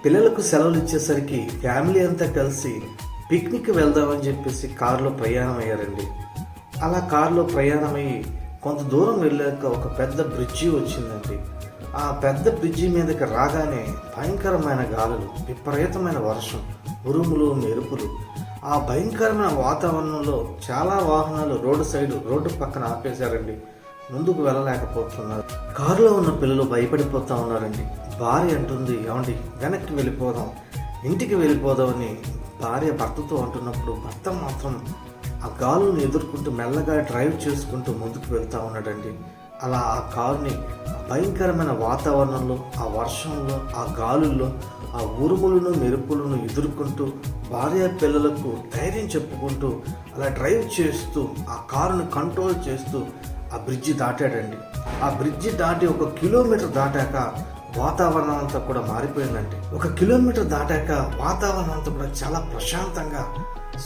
పిల్లలకు సెలవులు ఇచ్చేసరికి ఫ్యామిలీ అంతా కలిసి పిక్నిక్ వెళ్దామని చెప్పేసి కారులో ప్రయాణం అయ్యారండి. అలా కారులో ప్రయాణమయ్యి కొంత దూరం వెళ్ళాక ఒక పెద్ద బ్రిడ్జి వచ్చిందండి. ఆ పెద్ద బ్రిడ్జి మీదకి రాగానే భయంకరమైన గాలులు, విపరీతమైన వర్షం, ఉరుములు, మెరుపులు. ఆ భయంకరమైన వాతావరణంలో చాలా వాహనాలు రోడ్డు పక్కన ఆపేశారండి. ముందుకు వెళ్ళలేకపోతున్నారు. కారులో ఉన్న పిల్లలు భయపడిపోతూ ఉన్నారండి. భార్య అంటుంది, ఏమండి వెనక్కి వెళ్ళిపోదాం, ఇంటికి వెళ్ళిపోదామని భార్య భర్తతో అంటున్నప్పుడు భర్త మాత్రం ఆ గాలుని ఎదుర్కొంటూ మెల్లగా డ్రైవ్ చేసుకుంటూ ముందుకు వెళ్తూ ఉన్నాడండి. అలా ఆ కారుని భయంకరమైన వాతావరణంలో, ఆ వర్షంలో, ఆ గాలుల్లో, ఆ ఉరుములను మెరుపులను ఎదుర్కొంటూ భార్య పిల్లలకు ధైర్యం చెప్పుకుంటూ అలా డ్రైవ్ చేస్తూ ఆ కారుని కంట్రోల్ చేస్తూ ఆ బ్రిడ్జి దాటాడండి. ఆ బ్రిడ్జి దాటి 1 కిలోమీటర్ దాటాక వాతావరణం అంతా కూడా మారిపోయిందండి. 1 కిలోమీటర్ దాటాక వాతావరణం అంతా కూడా చాలా ప్రశాంతంగా,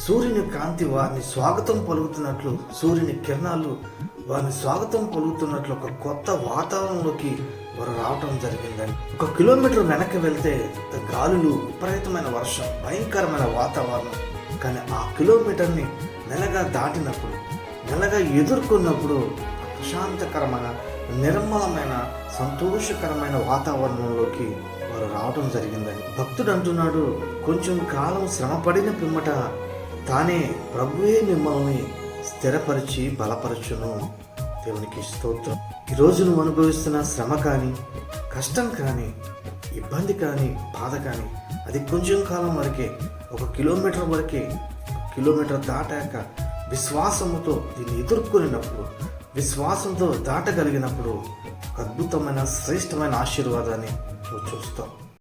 సూర్యుని కాంతి వారిని స్వాగతం పలుకుతున్నట్లు, సూర్యుని కిరణాలు వారిని స్వాగతం పలుకుతున్నట్లు ఒక కొత్త వాతావరణంలోకి వారు రావటం జరిగిందండి. 1 కిలోమీటర్ వెనక్కి వెళ్తే గాలులు, విపరీతమైన వర్షం, భయంకరమైన వాతావరణం. కానీ ఆ కిలోమీటర్ని మెల్లగా దాటినప్పుడు, మెల్లగా ఎదుర్కొన్నప్పుడు ప్రశాంతకరమైన, నిర్మలమైన, సంతోషకరమైన వాతావరణంలోకి వారు రావటం జరిగిందండి. భక్తుడు అంటున్నాడు, కొంచెం కాలం శ్రమపడిన పిమ్మట తానే ప్రభువే మిమ్మల్ని స్థిరపరిచి బలపరచును. దేవునికి స్తోత్రం. ఈరోజు నువ్వు అనుభవిస్తున్న శ్రమ కానీ, కష్టం కానీ, ఇబ్బంది కానీ, బాధ కానీ అది కొంచెం కాలం వరకే, 1 కిలోమీటర్ వరకే. 1 కిలోమీటర్ దాటాక విశ్వాసముతో దీన్ని ఎదుర్కొనినప్పుడు, విశ్వాసంతో దాటగలిగినప్పుడు అద్భుతమైన, శ్రేష్టమైన ఆశీర్వాదాన్ని నువ్వు చూస్తావు.